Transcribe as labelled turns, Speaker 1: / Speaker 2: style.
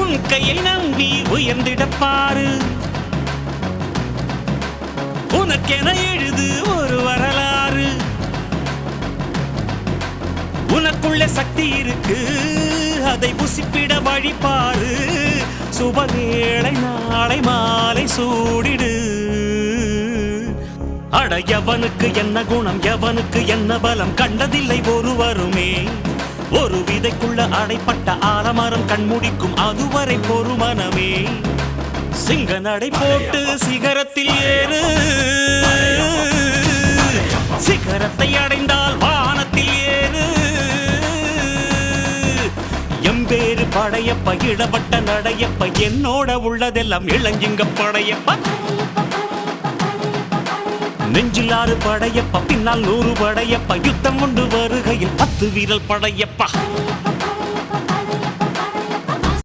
Speaker 1: உன் கையை நம்பி உயர்ந்திடப்பாரு உனக்கென எழுது ஒரு வரலாறு உனக்குள்ள சக்தி இருக்கு அதை புசிப்பிட வழிபாரு சுபவேளை நாளை மாலை சூடிடு அட எவனுக்கு என்ன குணம் எவனுக்கு என்ன பலம் கண்டதில்லை ஒருவருமே ஒரு விதைக்குள்ள அடைப்பட்ட ஆலமரம் கண்முடிக்கும் அதுவரை பொறுமனமே சிங்க நடை போட்டு சிகரத்தில் ஏறு சிகரத்தை அடைந்தால் வானத்தில் ஏறு எம்பேரு படையப்ப இடப்பட்ட நடையப்ப என்னோட உள்ளதெல்லாம் இளஞ்சிங்க படையப்ப நெஞ்சில் 6 படையப்ப பின்னால் 100 படையப்ப யுத்தம் கொண்டு வருகையில் 10 வீரல் படையப்பா